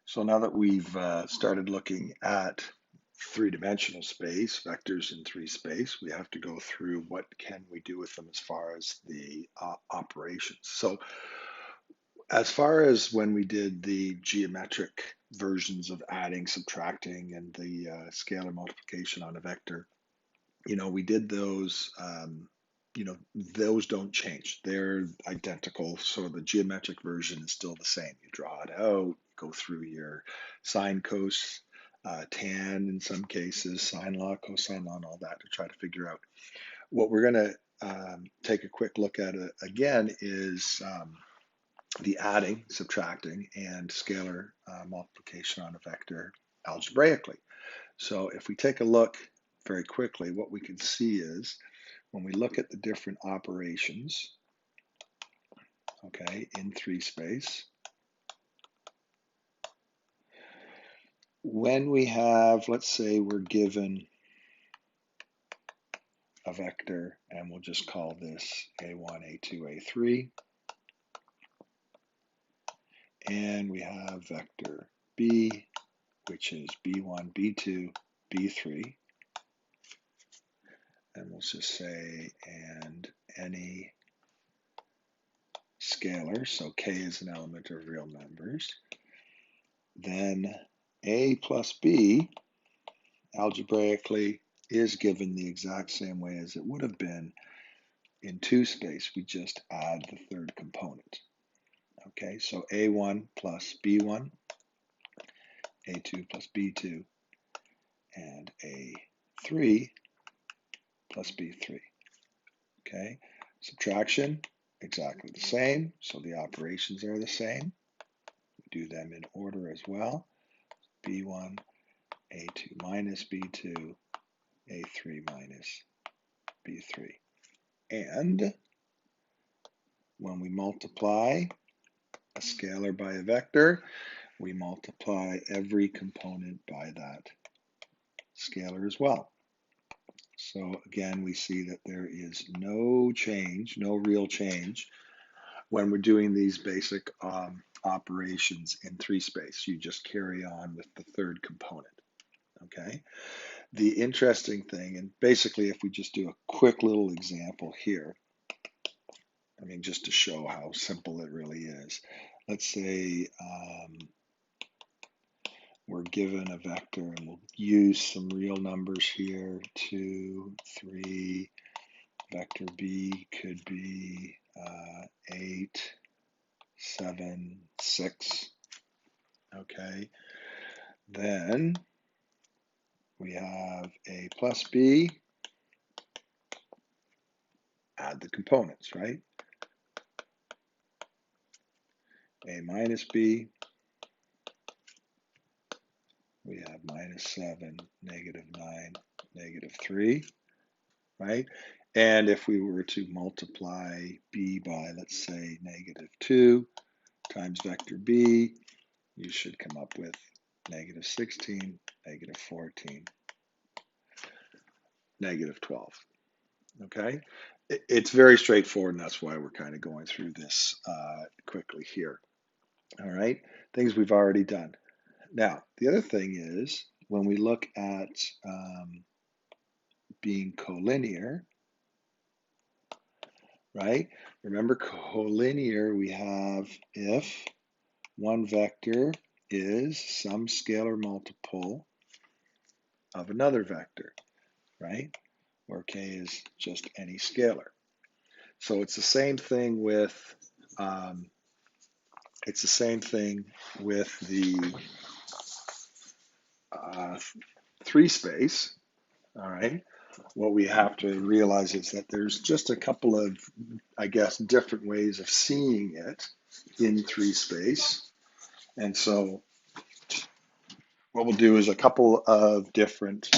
So now that we've started looking at three-dimensional space, vectors in three space, we have to go through what can we do with them as far as the operations. So as far as when we did the geometric versions of adding, subtracting, and the scalar multiplication on a vector, we did those, those don't change. They're identical. So the geometric version is still the same. You draw it out, go through your sine, cos, tan in some cases, sine law, cosine law, and all that to try to figure out. What we're going to take a quick look at again is the adding, subtracting, and scalar multiplication on a vector algebraically. So if we take a look very quickly, what we can see is when we look at the different operations, okay, in three space, when we have, let's say we're given a vector, and we'll just call this A1, A2, A3, and we have vector B, which is B1, B2, B3, and we'll just say, and any scalar, so k is an element of real numbers, then a plus b algebraically is given the exact same way as it would have been in two space. We just add the third component. Okay, so a1 plus b1, a2 plus b2, and a3 plus b3. Okay, subtraction, exactly the same, so the operations are the same. We do them in order as well. b1, a2 minus b2, a3 minus b3. And when we multiply a scalar by a vector, we multiply every component by that scalar as well. So again, we see that there is no change, no real change when we're doing these basic operations in three space. You just carry on with the third component. Okay. The interesting thing, and basically if we just do a quick little example here, I mean, just to show how simple it really is. Let's say we're given a vector, and we'll use some real numbers here, 2, 3, vector B could be 8, 7, 6, okay? Then we have A plus B, add the components, right? A minus B, we have -7, -9, -3, right? And if we were to multiply B by, let's say, -2 times vector B, you should come up with -16, -14, -12, okay? It's very straightforward, and that's why we're kind of going through this quickly here, all right? Things we've already done. Now, the other thing is, when we look at being collinear, right? Remember, collinear, we have if one vector is some scalar multiple of another vector, right? Where k is just any scalar. So it's the same thing with the three space. All right. What we have to realize is that there's just a couple of, I guess, different ways of seeing it in three space. And so what we'll do is a couple of different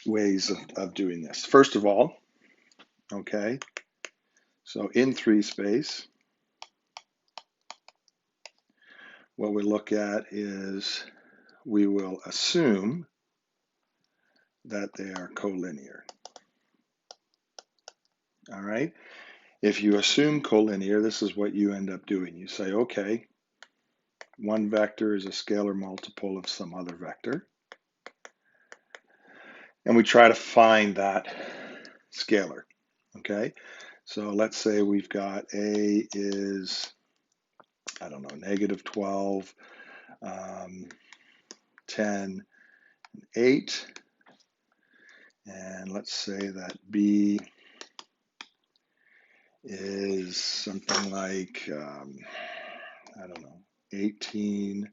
ways of doing this. First of all, okay, so in three space, what we look at is we will assume that they are collinear. All right. If you assume collinear, this is what you end up doing. You say, okay, one vector is a scalar multiple of some other vector. And we try to find that scalar, okay? So let's say we've got A is, I don't know, negative 12, 10, 8. And let's say that B is something like, I don't know, 18,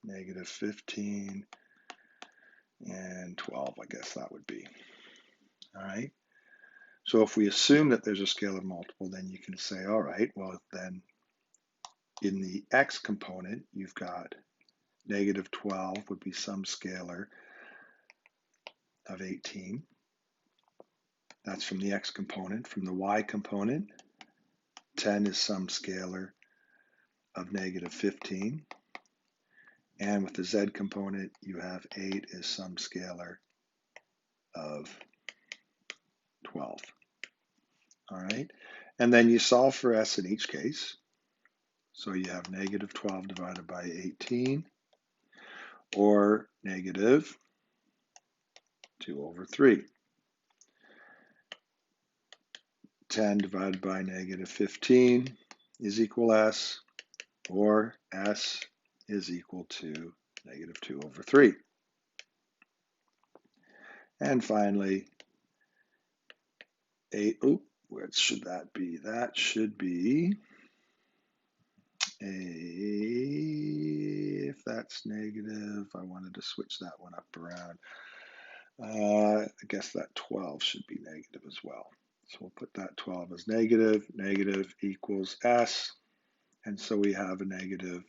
negative 15, and 12, I guess that would be. All right. So if we assume that there's a scalar multiple, then you can say, all right, well, then in the x component, you've got negative 12 would be some scalar of 18. That's from the x component. From the y component, 10 is some scalar of negative 15. And with the z component, you have 8 is some scalar of 12. All right. And then you solve for s in each case. So you have negative 12 divided by 18, or negative 2 over 3. 10 divided by negative 15 is equal s, or s is equal to negative 2 over 3. And finally, 8, what should that be? That should be if that's negative, I wanted to switch that one up around. I guess that 12 should be negative as well. So we'll put that 12 as negative. Negative equals s. And so we have a negative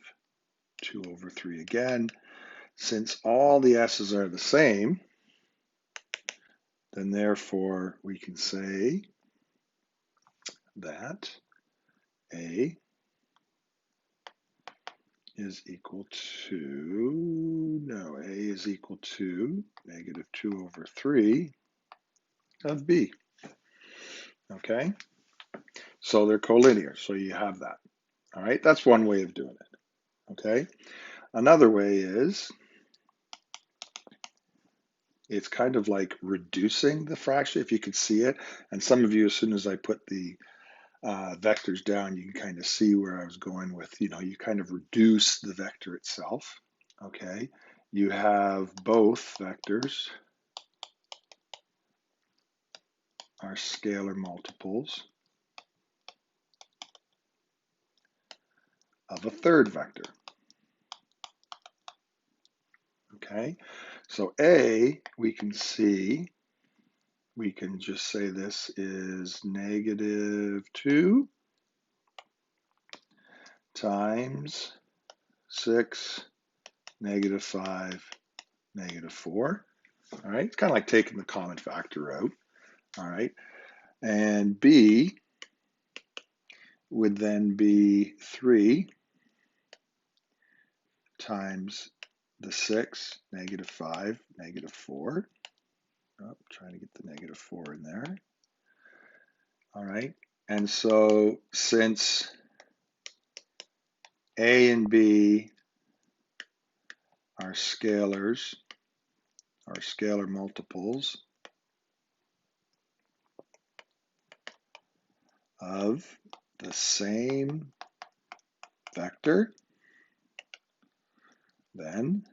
2 over 3 again. Since all the s's are the same, then therefore we can say that A is equal to, A is equal to negative 2 over 3 of B. Okay? So they're collinear, so you have that. All right, that's one way of doing it. Okay? Another way is, it's kind of like reducing the fraction, if you could see it. And some of you, as soon as I put the vectors down, you can kind of see where I was going with, you kind of reduce the vector itself. Okay, you have both vectors are scalar multiples of a third vector. Okay, so A, we can see, we can just say this is negative 2 times 6, negative 5, negative 4. All right, it's kind of like taking the common factor out. All right, and B would then be 3 times the 6, negative 5, negative 4. Oh, trying to get the negative 4 in there. All right, and so since A and B are scalars, are scalar multiples of the same vector, then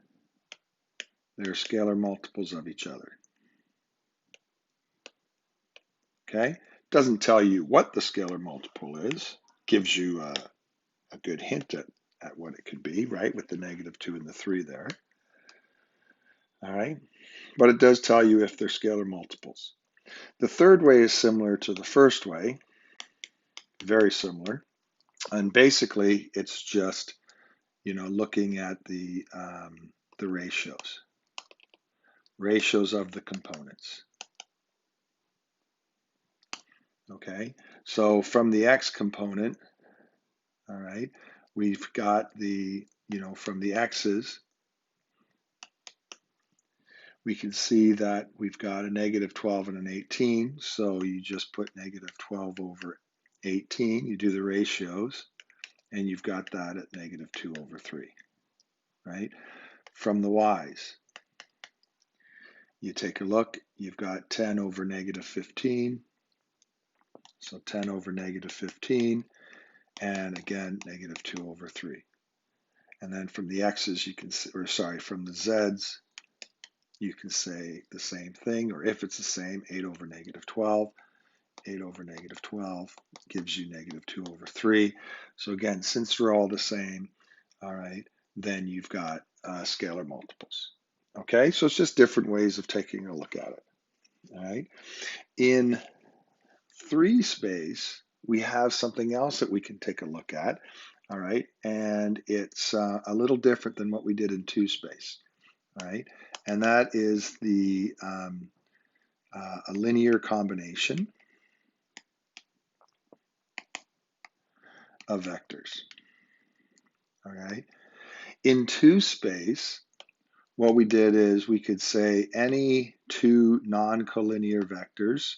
they're scalar multiples of each other. Okay, doesn't tell you what the scalar multiple is, gives you a good hint at what it could be, right, with the negative 2 and the 3 there. All right, but it does tell you if they're scalar multiples. The third way is similar to the first way, very similar, and basically it's just looking at the ratios of the components. Okay, so from the x component, all right, we've got the from the x's, we can see that we've got a negative 12 and an 18, so you just put negative 12 over 18, you do the ratios, and you've got that at negative 2 over 3, right? From the y's, you take a look, you've got 10 over negative 15, so 10 over negative 15, and again, negative 2 over 3. And then from the x's, you can, or sorry, from the z's, you can say the same thing, or if it's the same, 8 over negative 12. 8 over negative 12 gives you negative 2 over 3. So again, since they're all the same, all right, then you've got scalar multiples. Okay, so it's just different ways of taking a look at it. All right. In 3 space, we have something else that we can take a look at. All right, and it's a little different than what we did in 2 space. All right, and that is the a linear combination of vectors. All right, in 2 space, what we did is we could say any 2 non-collinear vectors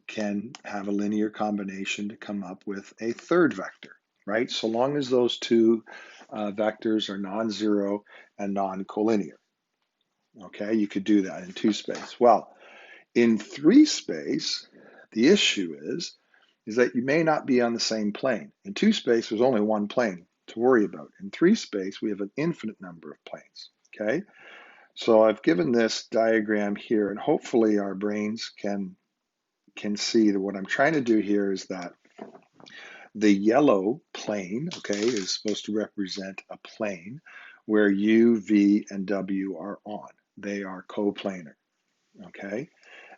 can have a linear combination to come up with a third vector, right? So long as those 2 vectors are non-zero and non-collinear. Okay, you could do that in 2 space. Well, in 3 space, the issue is that you may not be on the same plane. In 2 space, there's only one plane to worry about. In 3 space, we have an infinite number of planes. Okay, so I've given this diagram here, and hopefully our brains can see that what I'm trying to do here is that the yellow plane, okay, is supposed to represent a plane where U, V, and W are on. They are coplanar, okay?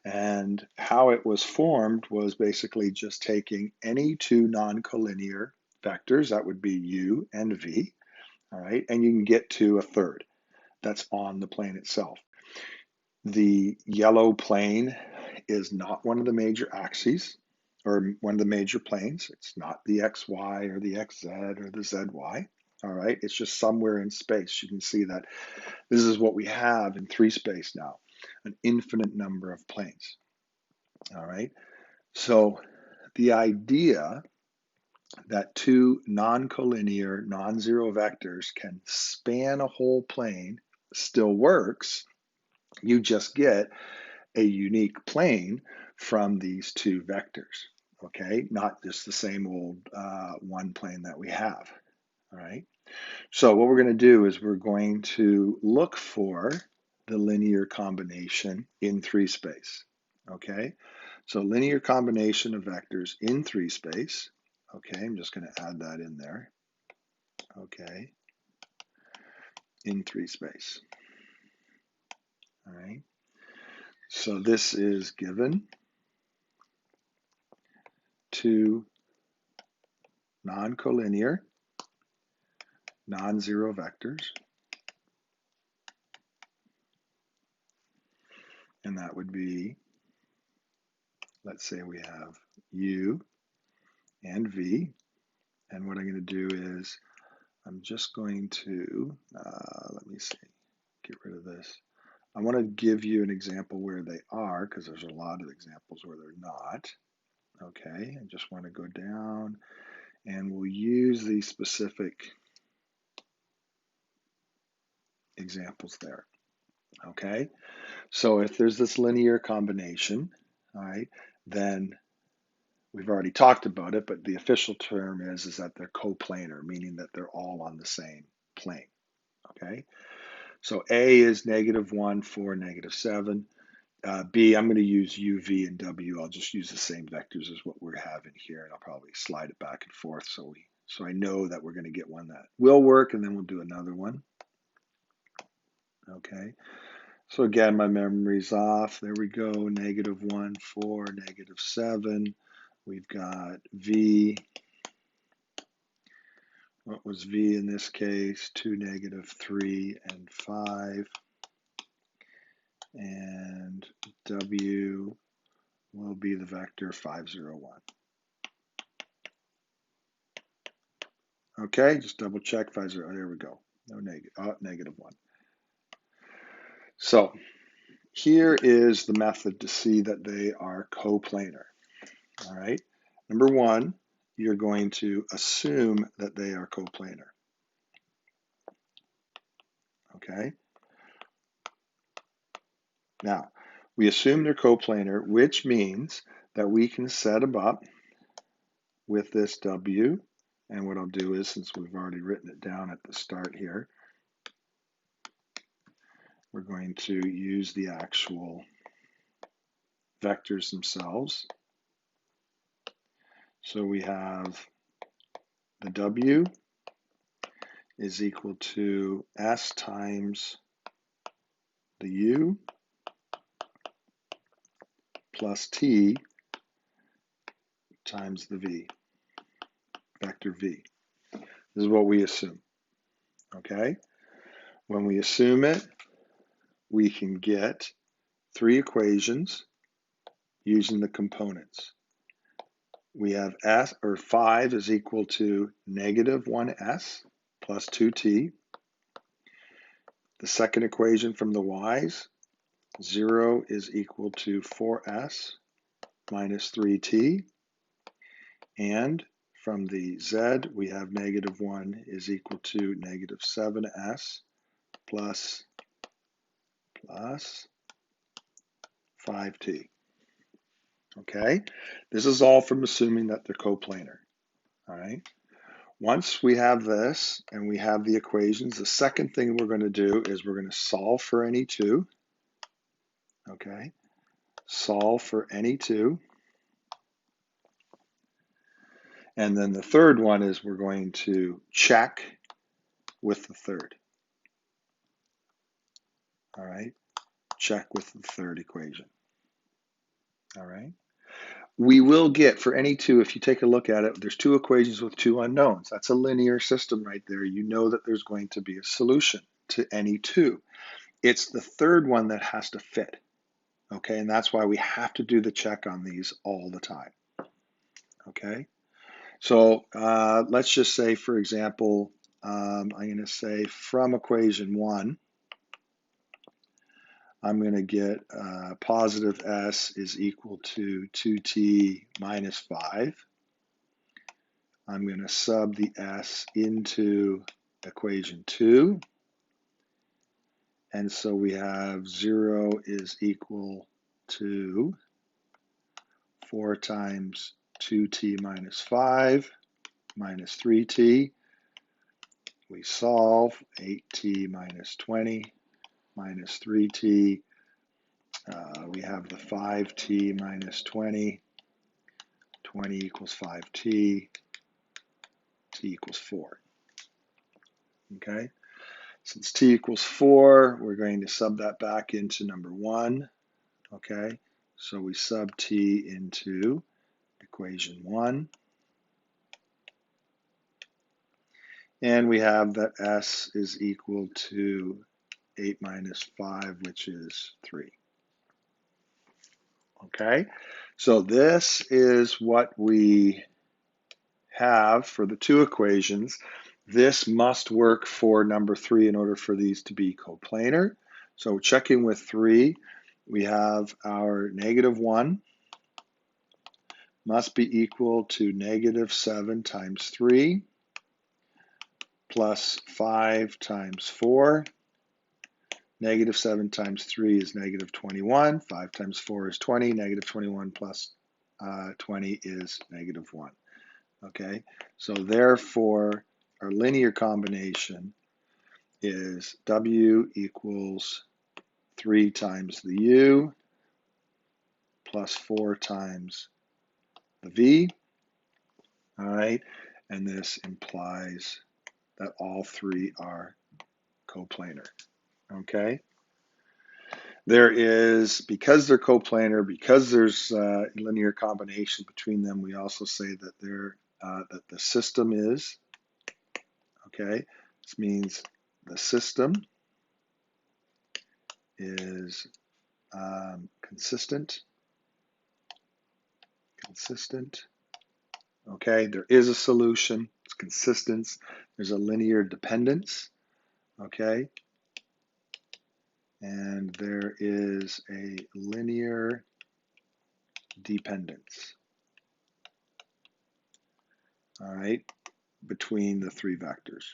And how it was formed was basically just taking any 2 non-collinear vectors, that would be U and V, all right, and you can get to a third that's on the plane itself. The yellow plane is not one of the major axes or one of the major planes. It's not the XY or the XZ or the ZY. All right, it's just somewhere in space. You can see that this is what we have in 3 space now, an infinite number of planes. All right, so the idea that 2 non-collinear, non-zero vectors can span a whole plane still works. You just get a unique plane from these 2 vectors, okay? Not just the same old one plane that we have, all right? So what we're going to do is we're going to look for the linear combination in 3 space, okay? So linear combination of vectors in 3 space, okay? I'm just going to add that in there, okay? In 3 space, all right? So this is given 2 non-collinear, non-zero vectors, and that would be, let's say we have U and V, and what I'm going to do is I'm just going to, let me see, get rid of this. I want to give you an example where they are, because there's a lot of examples where they're not. Okay, I just want to go down, and we'll use these specific examples there. Okay, so if there's this linear combination, all right, then we've already talked about it, but the official term is that they're coplanar, meaning that they're all on the same plane. Okay, so A is -1, 4, -7. B, I'm going to use U, V, and W. I'll just use the same vectors as what we're having here, and I'll probably slide it back and forth so I know that we're going to get one that will work, and then we'll do another one. Okay, so again, my memory's off. There we go, -1, 4, -7. We've got V. What was V in this case? 2, -3, and 5. And W will be the vector 5, 0, 1. Okay, just double check 5, 0. There we go. No -1. So here is the method to see that they are coplanar. All right. Number 1 you're going to assume that they are coplanar. Okay? Now, we assume they're coplanar, which means that we can set them up with this W. And what I'll do is, since we've already written it down at the start here, we're going to use the actual vectors themselves. So we have the W is equal to S times the U plus T times the V, vector V. This is what we assume, okay? When we assume it, we can get three equations using the components. We have S, or 5 is equal to negative 1S plus 2T. The second equation from the Y's, 0 is equal to 4S minus 3T. And from the Z, we have negative 1 is equal to negative 7S plus 5T. Okay? This is all from assuming that they're coplanar. All right? Once we have this and we have the equations, the second thing we're going to do is we're going to solve for any two. Okay? Solve for any two. And then the third one is we're going to check with the third. All right? Check with the third equation. All right? We will get, for any two, if you take a look at it, there's two equations with two unknowns. That's a linear system right there. You know that there's going to be a solution to any two. It's the third one that has to fit. Okay, and that's why we have to do the check on these all the time. Okay, so let's just say, for example, I'm going to say from equation 1, I'm going to get positive S is equal to 2T minus 5. I'm going to sub the S into equation 2. And so we have 0 is equal to 4 times 2T minus 5 minus 3T. We solve 8T minus 20 minus 3T. We have the 5T minus 20. 20 equals 5T. T equals 4. Okay? Since T equals 4, we're going to sub that back into number 1. Okay? So we sub T into equation 1. And we have that S is equal to 8 minus 5, which is 3. Okay, so this is what we have for the two equations. This must work for number 3 in order for these to be coplanar. So checking with 3, we have our negative 1 must be equal to negative 7 times 3 plus 5 times 4. Negative 7 times 3 is negative 21. 5 times 4 is 20. Negative 21 plus 20 is negative 1. Okay, so therefore our linear combination is W equals 3 times the U plus 4 times the V. All right, and this implies that all three are coplanar. Okay. There is, because they're coplanar, because there's linear combination between them, we also say that that the system is, okay, this means the system is consistent, okay, there is a solution, it's consistent, there's a linear dependence, okay, and there is a linear dependence. all right, between the three vectors.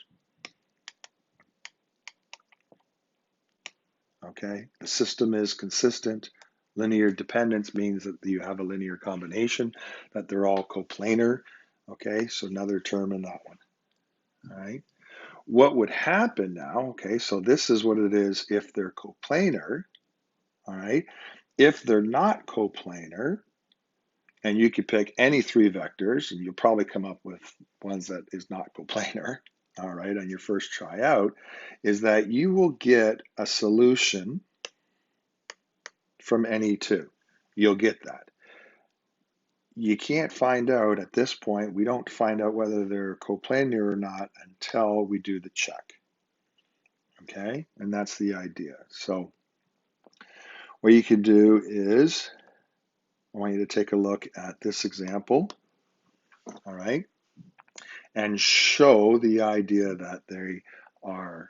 Okay, the system is consistent. Linear dependence means that you have a linear combination, that they're all coplanar. Okay, so another term in that one. All right, what would happen now? Okay, so this is what it is if they're coplanar. All right, if they're not coplanar, and you could pick any three vectors, and you'll probably come up with ones that is not coplanar, all right, on your first try out, is that you will get a solution from any two. You'll get that. You can't find out at this point, we don't find out whether they're coplanar or not until we do the check, okay? And that's the idea. So what you can do is, I want you to take a look at this example, all right? And show the idea that they are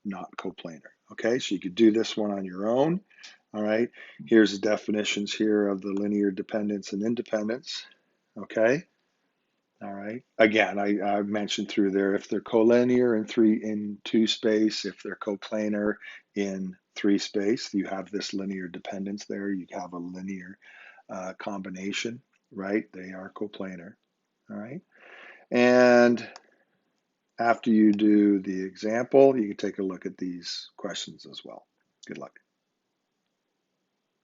not coplanar. Okay, so you could do this one on your own. All right, here's the definitions here of the linear dependence and independence. Okay, all right. Again, I mentioned through there if they're collinear in two space, if they're coplanar in three space, you have this linear dependence there. You have a linear combination, right? They are coplanar. All right, and after you do the example, you can take a look at these questions as well. Good luck.